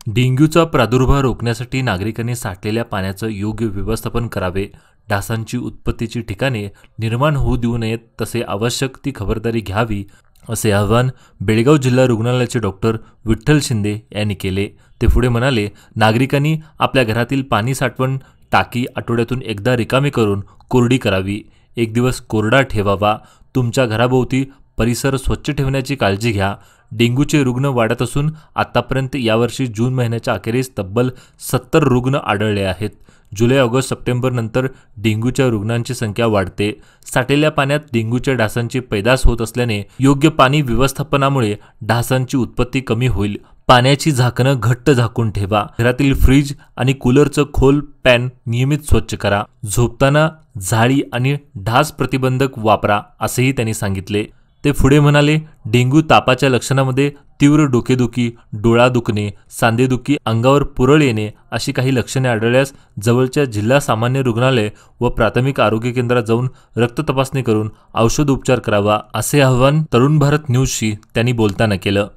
डेंग्यूचा प्रादुर्भाव रोखण्यासाठी नागरिकांनी साठलेल्या पाण्याचं योग्य व्यवस्थापन करावे. डासांची उत्पत्तीची ठिकाणे निर्माण होऊ देऊ नयेत, तसे आवश्यक ती खबरदारी घ्यावी, असे आवाहन बेळगाव जिल्हा रुग्णालयाचे डॉक्टर विठ्ठल शिंदे यांनी केले. ते पुढे म्हणाले, नागरिकांनी आपल्या घरातील पाणी साठवण टाकी आठवड्यातून एकदा रिकामी करून कोरडी करावी. एक दिवस कोरडा ठेवावा. तुमच्या घराभोवती परिसर स्वच्छ ठेवण्याची काळजी घ्या. डेंग्यूचे रुग्ण वाढत असून आतापर्यंत यावर्षी जून महिन्याच्या अखेरीस तब्बल 70 रुग्ण आढळले आहेत. जुलै, ऑगस्ट, सप्टेंबर नंतर डेंग्यूच्या रुग्णांची संख्या वाढते. साठलेल्या पाण्यात डेंग्यूच्या डासांची पैदास होत असल्याने योग्य पाणी व्यवस्थापनामुळे डासांची उत्पत्ती कमी होईल. पाण्याची झाकणं घट्ट झाकून ठेवा. घरातील फ्रीज आणि कूलरचं खोल पॅन नियमित स्वच्छ करा. झोपताना झाडी आणि डास प्रतिबंधक वापरा, असेही त्यांनी सांगितले. ते पुढे म्हणाले, डेंग्यू तापाच्या लक्षणामध्ये तीव्र डोकेदुखी, डोळा दुखणे, सांधेदुखी, अंगावर पुरळ येणे अशी काही लक्षणे आढळल्यास जवळच्या जिल्हा सामान्य रुग्णालय व प्राथमिक आरोग्य केंद्रात जाऊन रक्त तपासणी करून औषध उपचार करावा, असे आवाहन तरुण भारत न्यूजशी त्यांनी बोलताना केलं.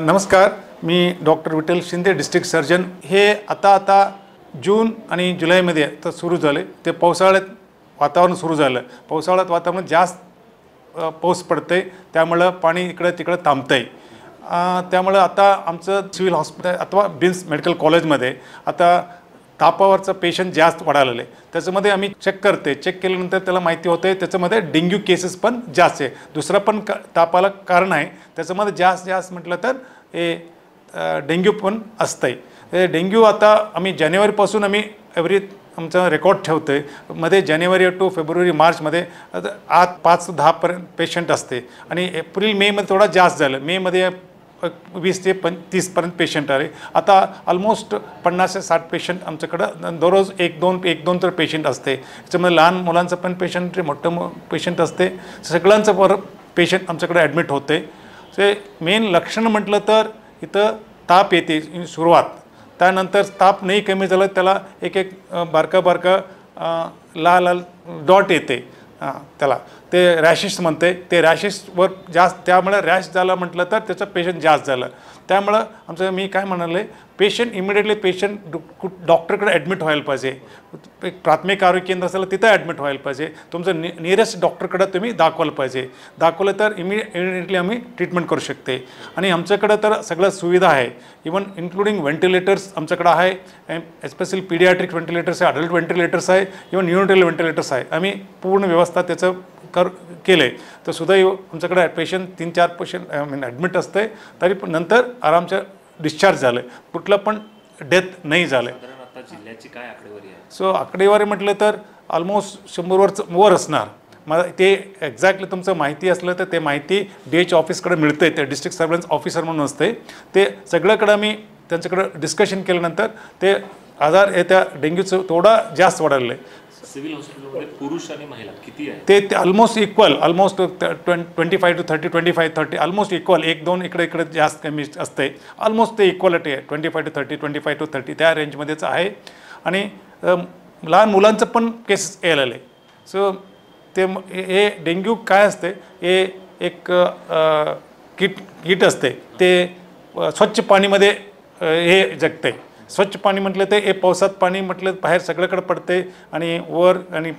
नमस्कार, मी doctor Vitthal Shinde, district surgeon. हे आता जून आणि जुलैमध्ये तर सुरू झाले. ते पावसाळ्यात वातावरण सुरू झालं. पावसाळ्यात वातावरण जास्त पाऊस पडते, त्यामुळं पाणी इकडं तिकडं थांबतं आहे. त्यामुळं आता आमचं सिव्हिल हॉस्पिटल अथवा बिम्स मेडिकल कॉलेजमध्ये आता तापावरचं पेशंट जास्त वाढायला. त्याच्यामध्ये आम्ही चेक केल्यानंतर त्याला माहिती होते त्याच्यामध्ये डेंग्यू केसेस पण जास्त आहे. दुसरं पण तापाला कारण आहे. त्याच्यामध्ये जास्त म्हटलं तर हे डेंग्यू पण असतं आहे. हे डेंग्यू आता आम्ही जानेवारीपासून आमचा रेकॉर्ड ठेवतो आहे. मध्ये जानेवारी टू फेब्रुवारी मार्चमध्ये 5 ते 10 पेशंट असते आणि एप्रिल मेमध्ये थोडा जास्त झालं. मेमध्ये 20 ते 30 पेशंट आले. आता ऑलमोस्ट 50 ते 60 पेशंट आमच्याकडं दररोज एक दोन तर पेशंट असते. त्याच्यामध्ये लहान मुलांचं पण पेशंट, मोठं पेशंट असते. सगळ्यांचं पेशंट आमच्याकडे ॲडमिट होते. ते मेन लक्षण म्हटलं तर इथं ताप येते सुरुवात. त्यानंतर ताप नाही कमी झालं, त्याला एक बारका लाल डॉट येते. त्याला ते रॅशेस म्हणते. ते रॅशेसवर जास्त, त्यामुळे रॅश झाला म्हटलं तर त्याचं पेशंट जास्त झालं. त्यामुळं मी काय म्हणाले, इमिडिएटली पेशंट डॉक्टरकडे ॲडमिट व्हायला पाहिजे. एक प्राथमिक आरोग्य केंद्र असेल तिथं ॲडमिट व्हायला पाहिजे. तुमचं नियरेस्ट डॉक्टरकडे तुम्ही दाखवलं पाहिजे. दाखवलं तर इमिडिएटली आम्ही ट्रीटमेंट करू शकते. आणि आमच्याकडं तर सगळं सुविधा आहे, इवन इन्क्लुडिंग व्हेंटिलेटर्स आमच्याकडं आहे. एस्पेशली पीडियाट्रिक व्हेंटिलेटर्स आहे, अडल्ट व्हेंटिलेटर्स आहे, इवन न्यूरोटल व्हेंटिलेटर्स आहे. आम्ही पूर्ण व्यवस्था त्याचं केलं आहे. तर सुदैव आमच्याकडे पेशंट 3-4 पेशंट ॲडमिट असते, तरी पण नंतर आरामचं डिस्चार्ज झालं. कुठलं पण डेथ नाही झालं. जिल्ह्याची काय आकडेवारी आहे? सो आकडेवारी म्हटलं तर ऑलमोस्ट 100 वर असणार. मला ते एक्झॅक्टली तुमचं माहिती असलं तर ते माहिती DH ऑफिसकडे मिळते. ते डिस्ट्रिक्ट सर्वेलन्स ऑफिसर म्हणून असते. ते सगळ्याकडं आम्ही त्यांच्याकडं डिस्कशन केल्यानंतर ते आजार त्या डेंग्यूचं थोडा जास्त वाढलेलं आहे. सिव्हिल हॉस्पिटलमध्ये पुरुष आणि महिला किती आहे? ते ऑलमोस्ट 25 to 30, 25-30 ऑलमोस्ट इक्वल. 1-2 इकडे जास्त कमी असते. ऑलमोस्ट ते इक्वलिटी आहे. 25 to 30 त्या रेंजमध्येच आहे. आणि लहान मुलांचं पण केसेस यायला आले. सो हे डेंग्यू काय असते, हे एक किट असते. ते स्वच्छ पाणीमध्ये हे जगते. स्वच्छ पाणी म्हटलं ते पावसात पाणी म्हटलं बाहेर सगळीकडे पडते. आणि वर आणि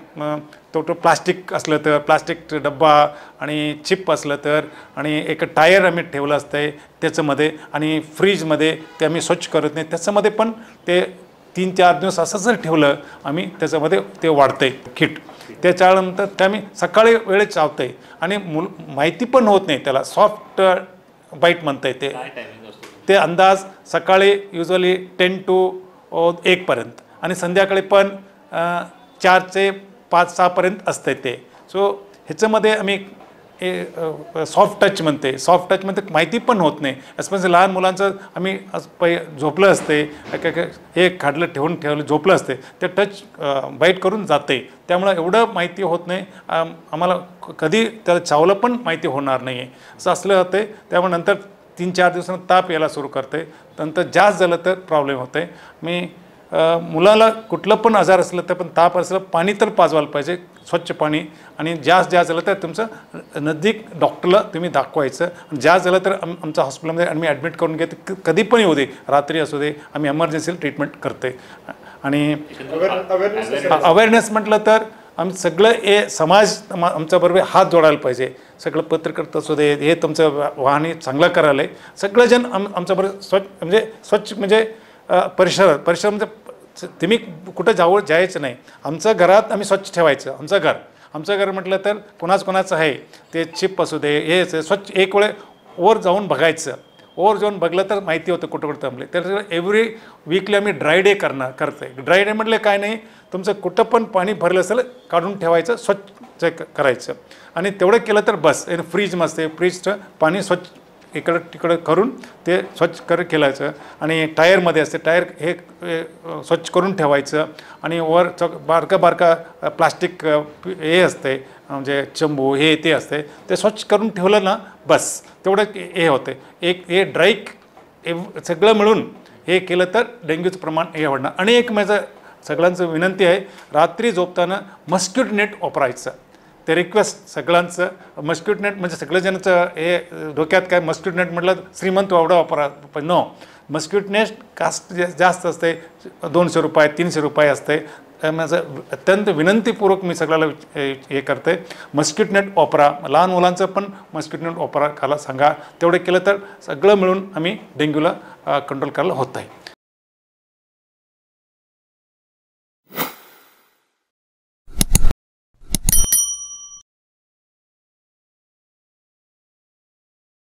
तो प्लास्टिक असलं तर प्लास्टिक डब्बा आणि चिप असलं तर, आणि एक टायर आम्ही ठेवलं असतं त्याच्यामध्ये, आणि फ्रीजमध्ये ते आम्ही स्वच्छ करत नाही. त्याच्यामध्ये पण ते 3-4 दिवस असं जर ठेवलं आम्ही त्याच्यामध्ये ते वाढतंय किट. त्याच्यानंतर ते आम्ही सकाळी वेळेत चावतंय आणि माहिती पण होत नाही. त्याला सॉफ्ट बाईट म्हणता येते. ते अंदाज सकाळी युजली 10 to 1 पर्यंत आणि संध्याकाळी पण 4 ते 5-6 असते ते. सो ह्याच्यामध्ये आम्ही सॉफ्ट टच म्हणते. सॉफ्ट टचमध्ये माहिती पण होत नाही. एस्पेशली लहान मुलांचं आम्ही झोपलं असते, हे खाडलं ठेवलं झोपलं असते, ते टच बाईट करून जाते. त्यामुळं एवढं माहिती होत नाही. आम्हाला कधी त्याला चावलं पण माहिती होणार नाही आहे असं असलं होते. त्यामुळे नंतर 3-4 दिवसांनी ताप यायला सुरू करते. नंतर जास्त झालं तर प्रॉब्लेम होते. मी मुलाला कुठलं पण आजार असलं तर पण ताप असलं पाणी तर पाजवायला पाहिजे, स्वच्छ पाणी. आणि जास्त झालं तर तुमचं नजदीक डॉक्टरला तुम्ही दाखवायचं. जास्त झालं तर आमच्या हॉस्पिटलमध्ये आम्ही ॲडमिट करून घेतो, कधी पण येऊ दे, रात्री असू दे, आम्ही एमर्जन्सीला ट्रीटमेंट करते. आणि अवेअरनेस म्हटलं तर आम्ही सगळं हे समाज आमच्याबरोबर हात जोडायला पाहिजे. सगळं पत्रकार असू दे, हे तुमचं वाहने चांगलं करायला आहे, सगळेजण आमच्याबरोबर स्वच्छ म्हणजे परिसर म्हणजे तुम्ही कुठं जायचं नाही, आमचं घरात आम्ही स्वच्छ ठेवायचं. आमचं घर म्हटलं तर कोणाचं आहे ते चिप असू दे, हे स्वच्छ एक वेळ वर जाऊन बघायचं. वर जाऊन बघलं तर माहिती होतं कुठं थांबले. तर एव्हरी वीकली आम्ही ड्राय डे करते. ड्राय डे म्हटलं काय नाही, तुमचं कुठं पण पाणी भरलं असेल काढून ठेवायचं, स्वच्छ करायचं. आणि तेवढं केलं तर बस. फ्रीजमध्ये फ्रीजचं पाणी स्वच्छ इकडं तिकडं करून ते स्वच्छ केलायचं. आणि टायरमध्ये असते, टायर हे स्वच्छ करून ठेवायचं. आणि वर बारका प्लास्टिक हे असते, म्हणजे चंबू हे ते असते, ते स्वच्छ करून ठेवलं ना बस, तेवढं हे होते. हे ड्राय सगळं मिळून हे केलं तर डेंग्यूचं प्रमाण हे वाढणार. आणि एक माझं सगळ्यांचं विनंती आहे, रात्री झोपताना मस्किटो नेट वापरायचं. ते रिक्वेस्ट सगळ्यांचं. मस्किटो नेट म्हणजे सगळेजणांचं हे डोक्यात काय, मस्किटो नेट म्हटलं श्रीमंत एवढा वापरा, पण नो, मस्किटो नेट कास्ट जास्त असते, 200 रुपये 300 रुपये असते. माझं अत्यंत विनंतीपूर्वक मी सगळ्याला हे करते, मस्किटो नेट वापरा. लहान मुलांचं पण मस्किटो नेट वापरायला सांगा. तेवढे केलं तर सगळं मिळून आम्ही डेंग्यूला कंट्रोल करायला होत आहे.